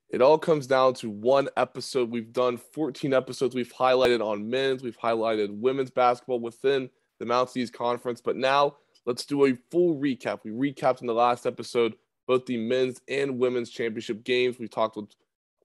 It all comes down to one episode. We've done 14 episodes. We've highlighted on men's, we've highlighted women's basketball within the Mountain East Conference. But now let's do a full recap. We recapped in the last episode both the men's and women's championship games. We talked with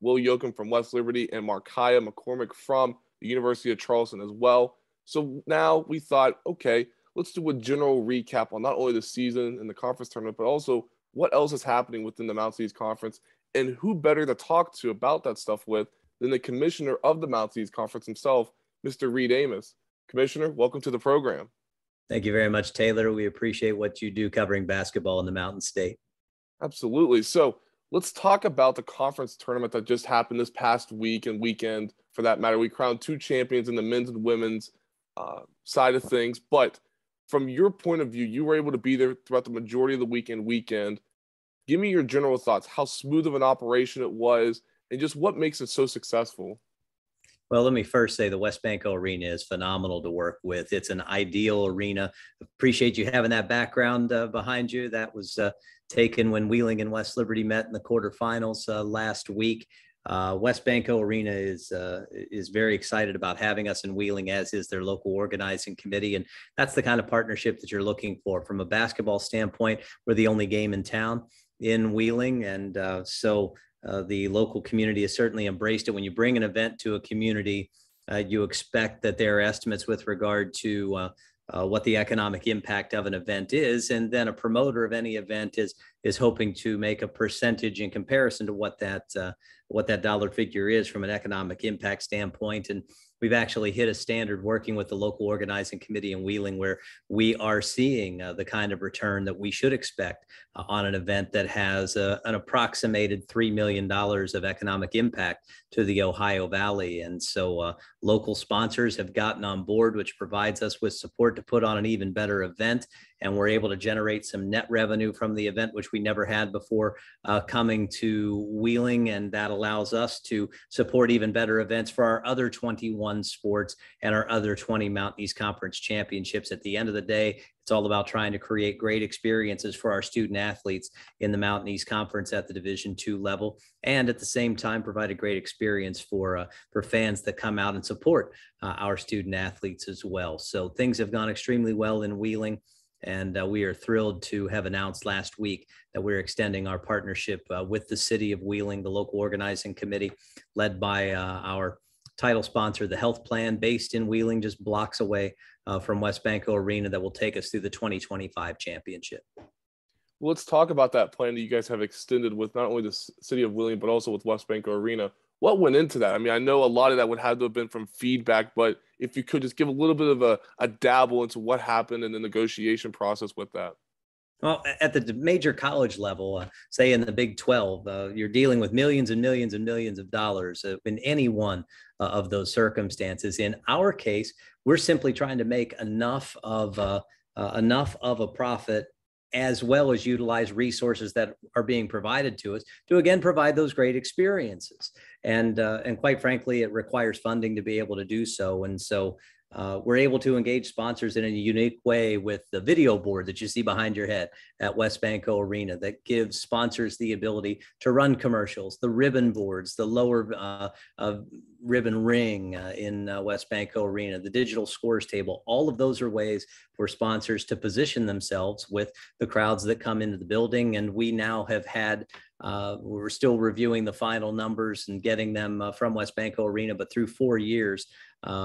Will Yoakum from West Liberty and Markiah McCormick from the University of Charleston as well. So now we thought, okay, let's do a general recap on not only the season and the conference tournament, but also what else is happening within the Mountain East Conference. And who better to talk to about that stuff with than the commissioner of the Mountain East Conference himself, Mr. Reid Amos. Commissioner, welcome to the program. Thank you very much, Taylor. We appreciate what you do covering basketball in the Mountain State. Absolutely. So let's talk about the conference tournament that just happened this past week and weekend, for that matter. We crowned two champions in the men's and women's side of things. But from your point of view, you were able to be there throughout the majority of the weekend. Give me your general thoughts, how smooth of an operation it was, and just what makes it so successful. Well, let me first say the Westbanco Arena is phenomenal to work with. It's an ideal arena. Appreciate you having that background behind you. That was taken when Wheeling and West Liberty met in the quarterfinals last week. Westbanco Arena is very excited about having us in Wheeling, as is their local organizing committee. And that's the kind of partnership that you're looking for. From a basketball standpoint, we're the only game in town in Wheeling. And so the local community has certainly embraced it. When you bring an event to a community, you expect that there are estimates with regard to what the economic impact of an event is. And then a promoter of any event is hoping to make a percentage in comparison to what that dollar figure is from an economic impact standpoint. And we've actually hit a standard working with the local organizing committee in Wheeling, where we are seeing the kind of return that we should expect on an event that has an approximated $3 million of economic impact to the Ohio Valley. And so local sponsors have gotten on board, which provides us with support to put on an even better event. And we're able to generate some net revenue from the event, which we never had before coming to Wheeling. And that allows us to support even better events for our other 21 sports and our other 20 Mountain East Conference championships. At the end of the day, it's all about trying to create great experiences for our student athletes in the Mountain East Conference at the Division II level, and at the same time provide a great experience for fans that come out and support our student athletes as well. So things have gone extremely well in Wheeling. And we are thrilled to have announced last week that we're extending our partnership with the city of Wheeling, the local organizing committee, led by our title sponsor, the Health Plan, based in Wheeling, just blocks away from Westbanco Arena, that will take us through the 2025 championship. Well, let's talk about that plan that you guys have extended with not only the city of Wheeling, but also with Westbanco Arena. What went into that? I mean, I know a lot of that would have to have been from feedback, but if you could just give a little bit of a dabble into what happened in the negotiation process with that. Well, at the major college level, say in the Big 12, you're dealing with millions and millions and millions of dollars in any one of those circumstances. In our case, we're simply trying to make enough of a profit, as well as utilize resources that are being provided to us to, again, provide those great experiences. And quite frankly, it requires funding to be able to do so. And so we're able to engage sponsors in a unique way with the video board that you see behind your head at Westbanco Arena, that gives sponsors the ability to run commercials, the ribbon boards, the lower ribbon ring in Westbanco Arena, the digital scores table. All of those are ways for sponsors to position themselves with the crowds that come into the building. And we now have had we're still reviewing the final numbers and getting them from Westbanco Arena, but through 4 years,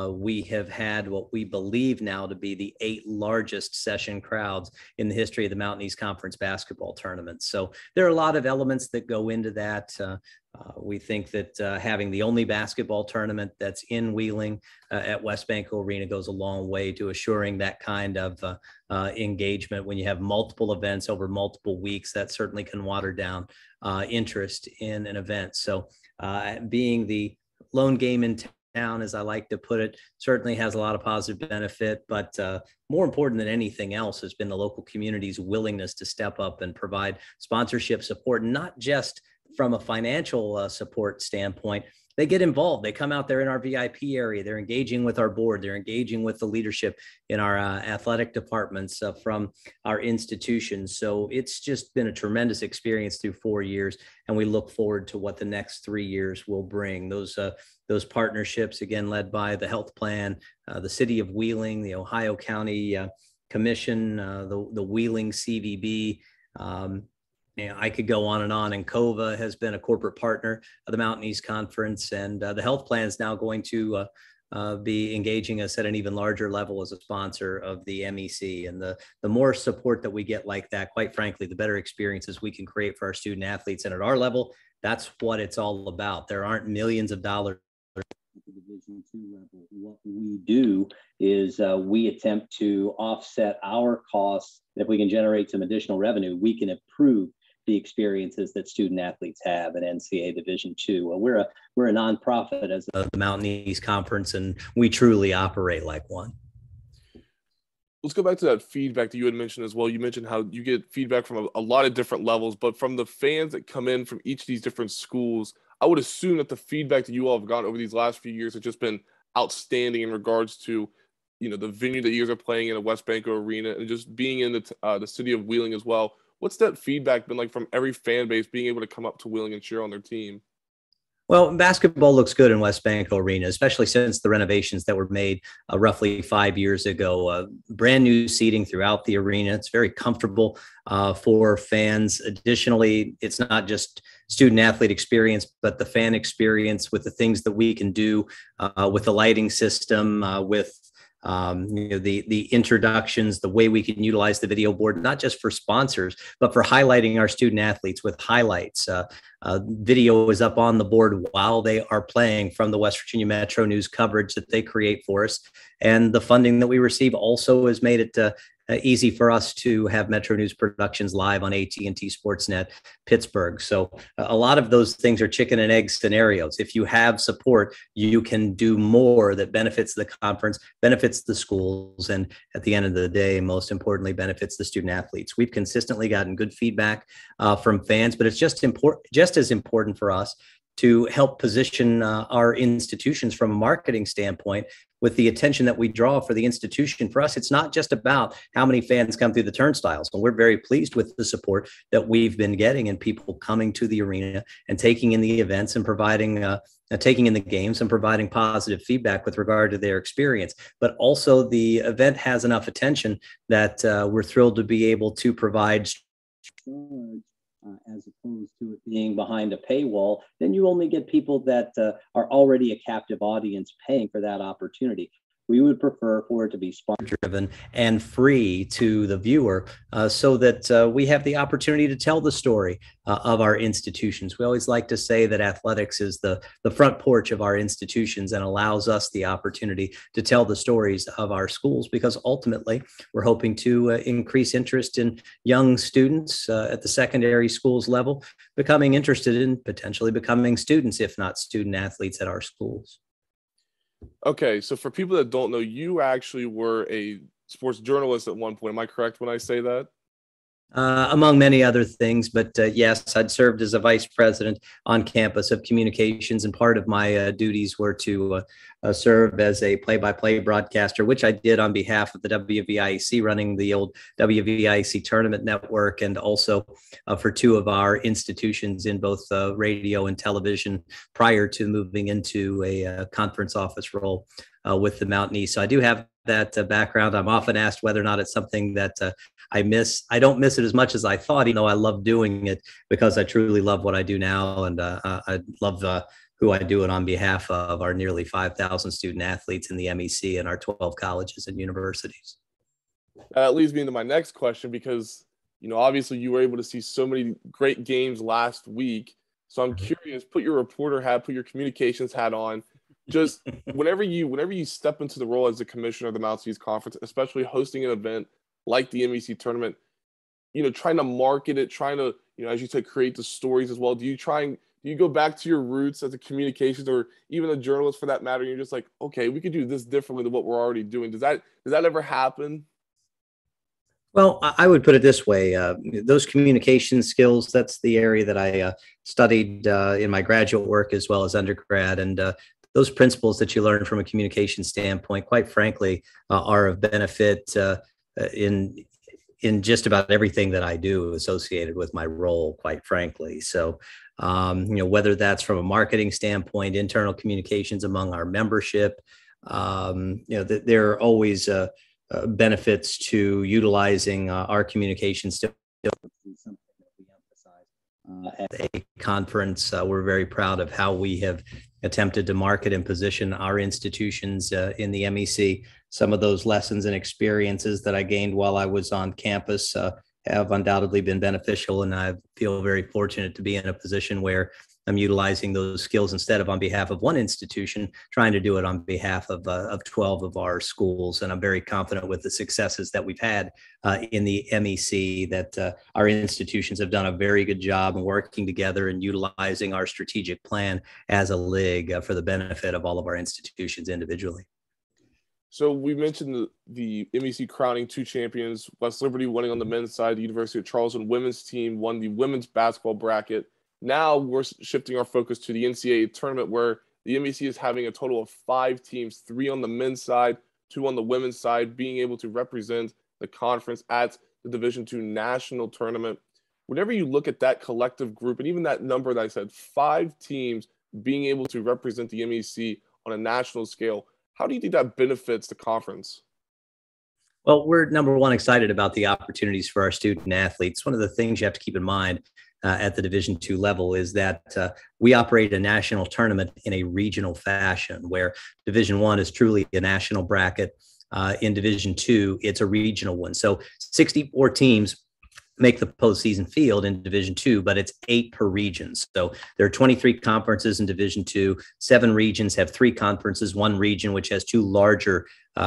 we have had what we believe now to be the 8 largest session crowds in the history of the Mountain East Conference basketball tournament. So there are a lot of elements that go into that. We think that having the only basketball tournament that's in Wheeling at Westbanco Arena goes a long way to assuring that kind of engagement. When you have multiple events over multiple weeks, that certainly can water down interest in an event. So being the lone game in town, as I like to put it, certainly has a lot of positive benefit, but more important than anything else has been the local community's willingness to step up and provide sponsorship support, not just from a financial support standpoint, they get involved. They come out there in our VIP area. They're engaging with our board. They're engaging with the leadership in our athletic departments from our institutions. So it's just been a tremendous experience through 4 years, and we look forward to what the next 3 years will bring. Those partnerships, again, led by the health plan, the city of Wheeling, the Ohio County Commission, the Wheeling CVB. I could go on, and COVA has been a corporate partner of the Mountain East Conference, and the health plan is now going to be engaging us at an even larger level as a sponsor of the MEC. And the more support that we get like that, quite frankly, the better experiences we can create for our student athletes. And at our level, that's what it's all about. There aren't millions of dollars at the Division II level. What we do is we attempt to offset our costs. If we can generate some additional revenue, we can improve the experiences that student athletes have at NCAA Division II. Well, we're a nonprofit as the Mountain East Conference, and we truly operate like one. Let's go back to that feedback that you had mentioned as well. You mentioned how you get feedback from a lot of different levels, but from the fans that come in from each of these different schools, I would assume that the feedback that you all have gotten over these last few years has just been outstanding in regards to, the venue that you guys are playing in, a West Banco Arena, and just being in the city of Wheeling as well. What's that feedback been like from every fan base being able to come up to Wheeling and cheer on their team? Well, basketball looks good in West Banco Arena, especially since the renovations that were made roughly 5 years ago. Brand new seating throughout the arena. It's very comfortable for fans. Additionally, it's not just student athlete experience, but the fan experience with the things that we can do with the lighting system, with the introductions, the way we can utilize the video board, not just for sponsors, but for highlighting our student athletes with highlights. Video is up on the board while they are playing from the West Virginia Metro News coverage that they create for us. And the funding that we receive also has made it easy for us to have Metro News productions live on AT&T Sportsnet Pittsburgh. So a lot of those things are chicken and egg scenarios. If you have support, you can do more that benefits the conference, benefits the schools, and at the end of the day, most importantly, benefits the student athletes. We've consistently gotten good feedback from fans, but it's just as important for us to help position our institutions from a marketing standpoint with the attention that we draw for the institution. For us, it's not just about how many fans come through the turnstiles. So we're very pleased with the support that we've been getting and people coming to the arena and taking in the events and providing, taking in the games and providing positive feedback with regard to their experience. But also the event has enough attention that we're thrilled to be able to provide as opposed to it being behind a paywall. Then you only get people that are already a captive audience paying for that opportunity. We would prefer for it to be sponsor-driven and free to the viewer so that we have the opportunity to tell the story of our institutions. We always like to say that athletics is the front porch of our institutions and allows us the opportunity to tell the stories of our schools, because ultimately we're hoping to increase interest in young students at the secondary schools level, becoming interested in potentially becoming students, if not student athletes at our schools. Okay, so for people that don't know, you actually were a sports journalist at one point. Am I correct when I say that? Among many other things, but yes, I'd served as a vice president on campus of communications, and part of my duties were to serve as a play-by-play broadcaster, which I did on behalf of the WVIC, running the old WVIC tournament network, and also for two of our institutions in both radio and television prior to moving into a conference office role with the Mountain East. So I do have that background. I'm often asked whether or not it's something that I miss. I don't miss it as much as I thought, even though I love doing it, because I truly love what I do now. And I love who I do it on behalf of our nearly 5,000 student athletes in the MEC and our 12 colleges and universities. That leads me into my next question, because, obviously you were able to see so many great games last week. So I'm curious, put your reporter hat, put your communications hat on. Just whenever you step into the role as the commissioner of the Mountain East Conference, especially hosting an event like the MEC tournament, trying to market it, trying to, as you said, create the stories as well. Do you go back to your roots as a communications or even a journalist for that matter? And you're just like, okay, we could do this differently than what we're already doing. Does that ever happen? Well, I would put it this way. Those communication skills, that's the area that I studied in my graduate work as well as undergrad. And those principles that you learn from a communication standpoint, quite frankly, are of benefit in just about everything that I do associated with my role, quite frankly. So, whether that's from a marketing standpoint, internal communications among our membership, there are always benefits to utilizing our communication still. Something that we emphasize at a conference. We're very proud of how we have attempted to market and position our institutions in the MEC. Some of those lessons and experiences that I gained while I was on campus have undoubtedly been beneficial, and I feel very fortunate to be in a position where I'm utilizing those skills instead of on behalf of one institution, trying to do it on behalf of 12 of our schools. And I'm very confident with the successes that we've had in the MEC that our institutions have done a very good job in working together and utilizing our strategic plan as a league for the benefit of all of our institutions individually. So we mentioned the MEC crowning 2 champions, West Liberty winning on the men's side, the University of Charleston women's team won the women's basketball bracket. Now we're shifting our focus to the NCAA tournament, where the MEC is having a total of 5 teams, 3 on the men's side, 2 on the women's side, being able to represent the conference at the Division II national tournament. Whenever you look at that collective group, and even that number that I said, 5 teams being able to represent the MEC on a national scale, how do you think that benefits the conference? Well, we're number one excited about the opportunities for our student athletes. One of the things you have to keep in mind at the Division II level is that we operate a national tournament in a regional fashion, where Division I is truly a national bracket. In Division II, it's a regional one. So 64 teams make the postseason field in Division II, but it's 8 per region. So there are 23 conferences in Division II. 7 regions have 3 conferences. 1 region, which has 2 larger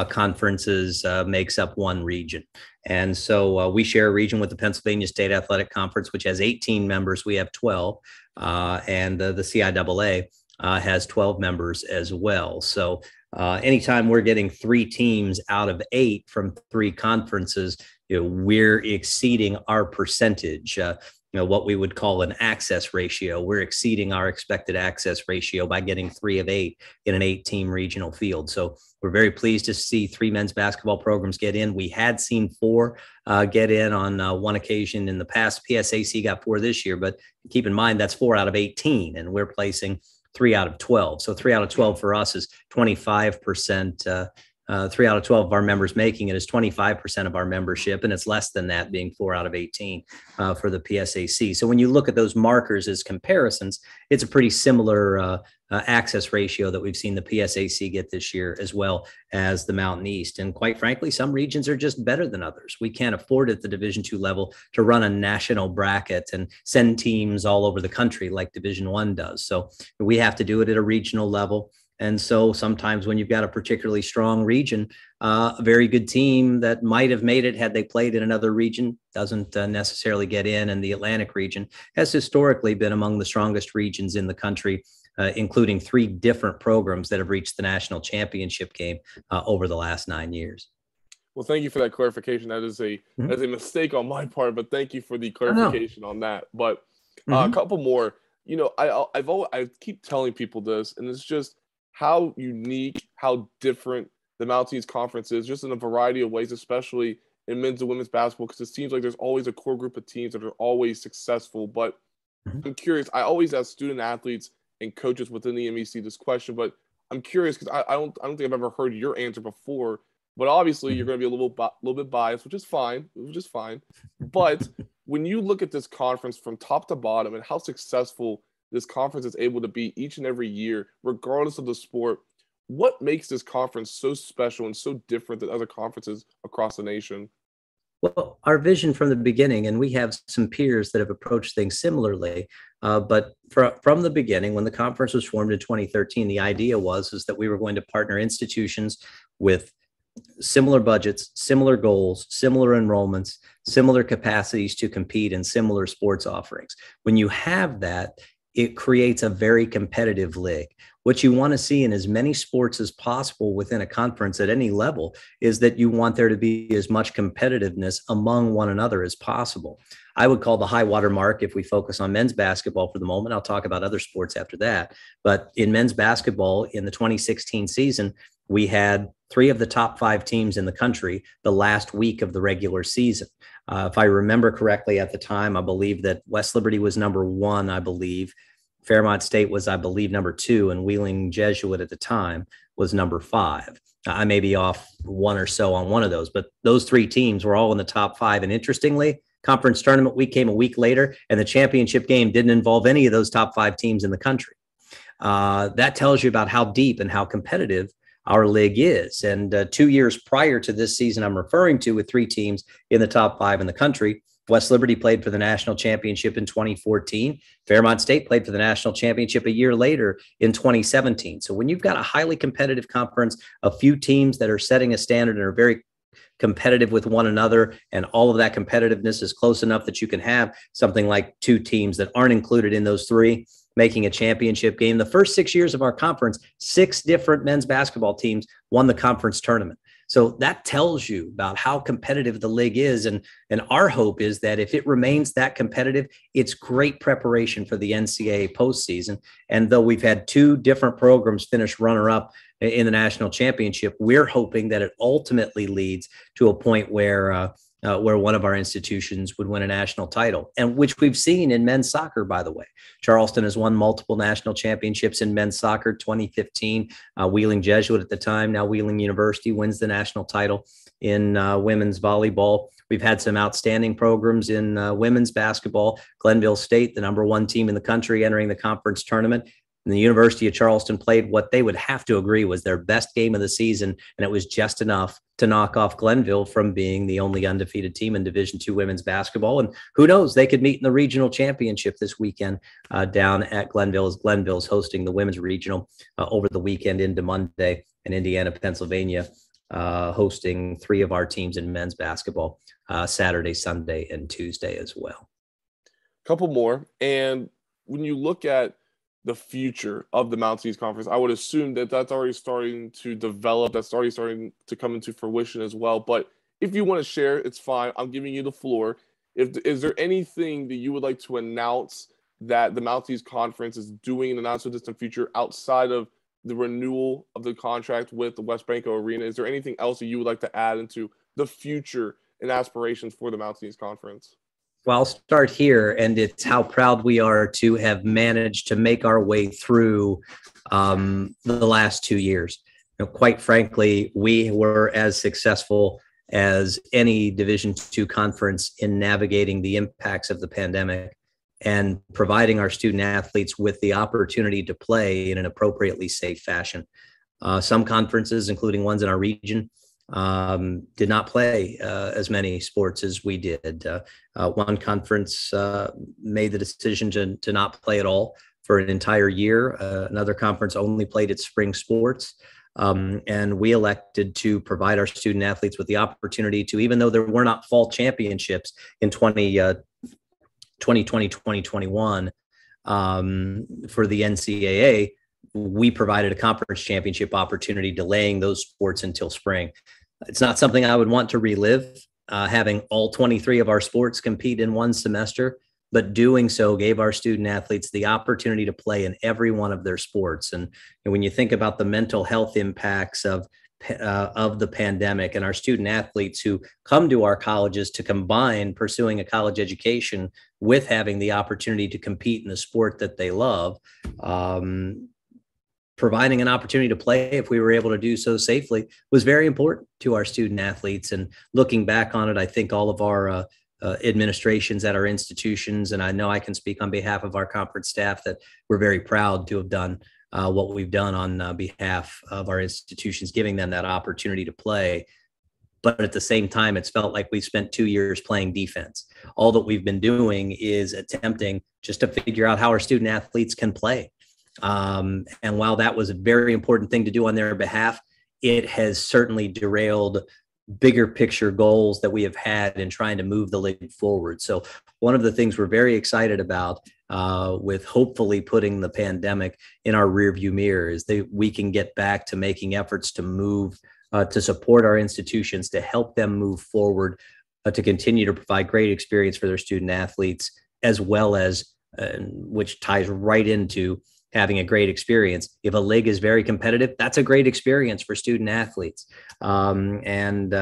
conferences, makes up 1 region. And so we share a region with the Pennsylvania State Athletic Conference, which has 18 members. We have 12, and the CIAA has 12 members as well. So anytime we're getting 3 teams out of 8 from 3 conferences, we're exceeding our percentage, what we would call an access ratio. We're exceeding our expected access ratio by getting 3 of 8 in an 8-team regional field. So we're very pleased to see 3 men's basketball programs get in. We had seen 4 get in on one occasion in the past. PSAC got 4 this year, but keep in mind that's 4 out of 18, and we're placing 3 out of 12. So 3 out of 12 for us is 25%. 3 out of 12 of our members making it is 25% of our membership, and it's less than that, being 4 out of 18 for the PSAC. So when you look at those markers as comparisons, it's a pretty similar access ratio that we've seen the PSAC get this year, as well as the Mountain East. And quite frankly, some regions are just better than others. We can't afford at the Division II level to run a national bracket and send teams all over the country like Division I does. So we have to do it at a regional level. And so sometimes when you've got a particularly strong region, a very good team that might have made it had they played in another region doesn't necessarily get in. And the Atlantic region has historically been among the strongest regions in the country, including 3 different programs that have reached the national championship game over the last 9 years. Well, thank you for that clarification. That is a mistake on my part, but thank you for the clarification on that. But a couple more. I keep telling people this, and it's just how unique, how different the Mountain East Conference is, just in a variety of ways, especially in men's and women's basketball, because it seems like there's always a core group of teams that are always successful. But I'm curious. I always ask student athletes and coaches within the MEC this question, but I'm curious because I don't think I've ever heard your answer before. But obviously, you're going to be a little bit biased, which is fine. But when you look at this conference from top to bottom and how successful this conference is able to be each and every year, regardless of the sport, what makes this conference so special and so different than other conferences across the nation? Well, our vision from the beginning, and we have some peers that have approached things similarly, but from the beginning, when the conference was formed in 2013, the idea was that we were going to partner institutions with similar budgets, similar goals, similar enrollments, similar capacities to compete, and similar sports offerings. When you have that, it creates a very competitive league. What you want to see in as many sports as possible within a conference at any level is that you want there to be as much competitiveness among one another as possible. I would call the high water mark, if we focus on men's basketball for the moment, I'll talk about other sports after that. But in men's basketball in the 2016 season, we had 3 of the top 5 teams in the country the last week of the regular season. If I remember correctly at the time, I believe that West Liberty was number 1, I believe. Fairmont State was, I believe, number 2, and Wheeling Jesuit at the time was number 5. I may be off 1 or so on one of those, but those 3 teams were all in the top 5. And interestingly, conference tournament week came a week later, and the championship game didn't involve any of those top 5 teams in the country. That tells you about how deep and how competitive our league is. And 2 years prior to this season I'm referring to, with 3 teams in the top 5 in the country, West Liberty played for the national championship in 2014. Fairmont State played for the national championship a year later in 2017. So when you've got a highly competitive conference, a few teams that are setting a standard and are very competitive with one another, and all of that competitiveness is close enough that you can have something like 2 teams that aren't included in those 3 making a championship game. The first 6 years of our conference, 6 different men's basketball teams won the conference tournament. So that tells you about how competitive the league is. And our hope is that if it remains that competitive, it's great preparation for the NCAA postseason. And though we've had 2 different programs finish runner-up in the national championship, we're hoping that it ultimately leads to a point where one of our institutions would win a national title, and which we've seen in men's soccer, by the way. Charleston has won multiple national championships in men's soccer. 2015, Wheeling Jesuit at the time, now Wheeling University, wins the national title in women's volleyball. We've had some outstanding programs in women's basketball. Glenville State, the number 1 team in the country, entering the conference tournament. And the University of Charleston played what they would have to agree was their best game of the season, and it was just enough to knock off Glenville from being the only undefeated team in Division II women's basketball. And who knows, they could meet in the regional championship this weekend down at Glenville, as Glenville's hosting the women's regional over the weekend into Monday, and Indiana, Pennsylvania, hosting 3 of our teams in men's basketball Saturday, Sunday, and Tuesday as well. A couple more. And when you look at the future of the Mountain East Conference, I would assume that that's already starting to develop. That's already starting to come into fruition as well. But if you want to share, it's fine. I'm giving you the floor. Is there anything that you would like to announce that the Mountain East Conference is doing in the not-so-distant future outside of the renewal of the contract with the West Banco Arena? Is there anything else that you would like to add into the future and aspirations for the Mountain East Conference? Well, I'll start here, and it's how proud we are to have managed to make our way through the last 2 years. Quite frankly, we were as successful as any Division II conference in navigating the impacts of the pandemic and providing our student athletes with the opportunity to play in an appropriately safe fashion. Some conferences, including ones in our region, did not play as many sports as we did. One conference made the decision to not play at all for an entire year. Another conference only played its spring sports. And we elected to provide our student athletes with the opportunity to, even though there were not fall championships in 2020, 2021 for the NCAA, we provided a conference championship opportunity, delaying those sports until spring. It's not something I would want to relive, having all 23 of our sports compete in one semester, but doing so gave our student athletes the opportunity to play in every one of their sports. And when you think about the mental health impacts of the pandemic, and our student athletes who come to our colleges to combine pursuing a college education with having the opportunity to compete in the sport that they love, providing an opportunity to play, if we were able to do so safely, was very important to our student athletes. And looking back on it, I think all of our administrations at our institutions, and I know I can speak on behalf of our conference staff, that we're very proud to have done what we've done on behalf of our institutions, giving them that opportunity to play. But at the same time, it's felt like we spent 2 years playing defense. All that we've been doing is attempting just to figure out how our student athletes can play. And while that was a very important thing to do on their behalf, it has certainly derailed bigger picture goals that we have had in trying to move the league forward. So one of the things we're very excited about with hopefully putting the pandemic in our rearview mirror, is that we can get back to making efforts to move, to support our institutions, to help them move forward, to continue to provide great experience for their student athletes, as well as, which ties right into having a great experience. If a league is very competitive, that's a great experience for student athletes. And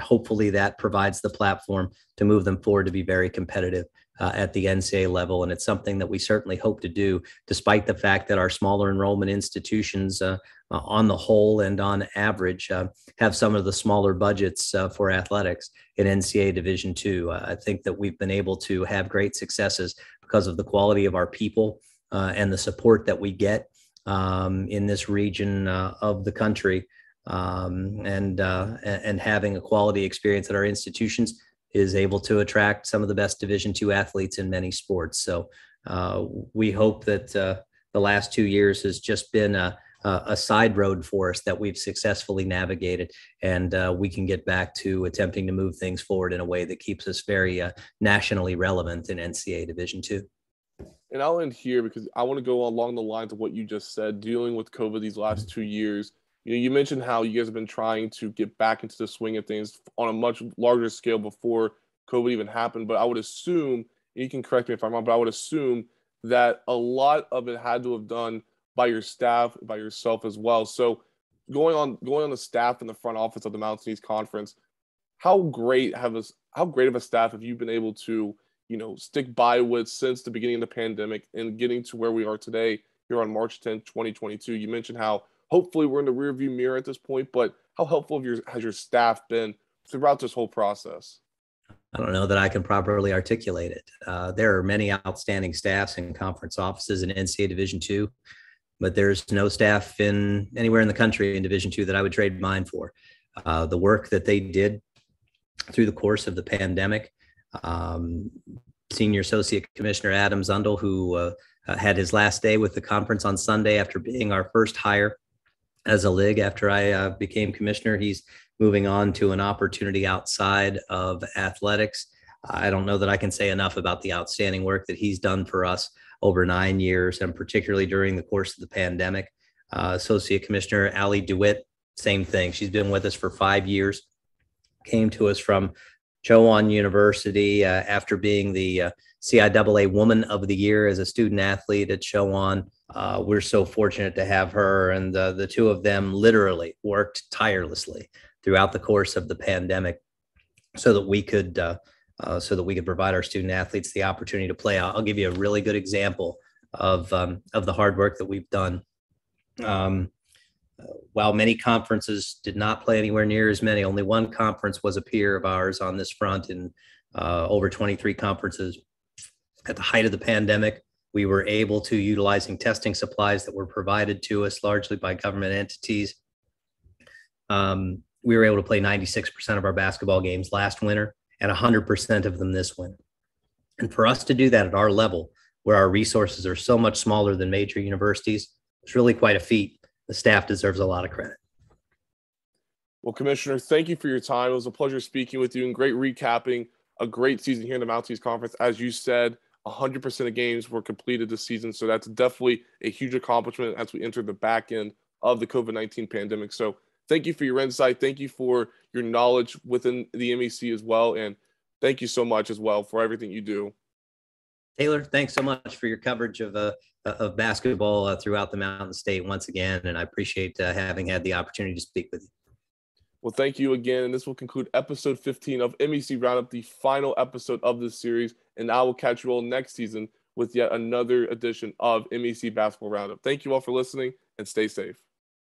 hopefully that provides the platform to move them forward to be very competitive at the NCAA level. And it's something that we certainly hope to do, despite the fact that our smaller enrollment institutions on the whole and on average have some of the smaller budgets for athletics in NCAA Division II. I think that we've been able to have great successes because of the quality of our people and the support that we get in this region of the country, and having a quality experience at our institutions is able to attract some of the best Division II athletes in many sports. So we hope that the last 2 years has just been a side road for us that we've successfully navigated, and we can get back to attempting to move things forward in a way that keeps us very nationally relevant in NCAA Division II. And I'll end here because I want to go along the lines of what you just said, dealing with COVID these last 2 years. You mentioned how you guys have been trying to get back into the swing of things on a much larger scale before COVID even happened. But I would assume, and you can correct me if I'm wrong, but I would assume that a lot of it had to have done by your staff, by yourself as well. So going on the staff in the front office of the Mountain East Conference, how great of a staff have you been able to stick by with since the beginning of the pandemic and getting to where we are today here on March 10th, 2022. You mentioned how hopefully we're in the rearview mirror at this point, but how helpful has your staff been throughout this whole process? I don't know that I can properly articulate it. There are many outstanding staffs in conference offices in NCAA Division II, but there's no staff anywhere in the country in Division II that I would trade mine for. The work that they did through the course of the pandemic, Senior Associate Commissioner Adam Zundel, who had his last day with the conference on Sunday after being our first hire as a league after I became commissioner. He's moving on to an opportunity outside of athletics. I don't know that I can say enough about the outstanding work that he's done for us over 9 years, and particularly during the course of the pandemic. Associate Commissioner Allie DeWitt, same thing. She's been with us for 5 years, came to us from Chowan University after being the CIAA Woman of the Year as a student athlete at Chowan. We're so fortunate to have her, and the two of them literally worked tirelessly throughout the course of the pandemic so that we could provide our student athletes the opportunity to play. I'll give you a really good example of the hard work that we've done. While many conferences did not play anywhere near as many, only one conference was a peer of ours on this front in over 23 conferences. At the height of the pandemic, we were able to, utilizing testing supplies that were provided to us largely by government entities, we were able to play 96% of our basketball games last winter and 100% of them this winter. And for us to do that at our level, where our resources are so much smaller than major universities, it's really quite a feat. The staff deserves a lot of credit. Well, Commissioner, thank you for your time. It was a pleasure speaking with you and great recapping a great season here in the Mountain East Conference. As you said, 100% of games were completed this season, so that's definitely a huge accomplishment as we enter the back end of the COVID-19 pandemic. So thank you for your insight. Thank you for your knowledge within the MEC as well, and thank you so much as well for everything you do. Taylor, thanks so much for your coverage of basketball throughout the Mountain State once again, and I appreciate having had the opportunity to speak with you. Well, thank you again, and this will conclude episode 15 of MEC Roundup, the final episode of this series, and I will catch you all next season with yet another edition of MEC Basketball Roundup. Thank you all for listening, and stay safe.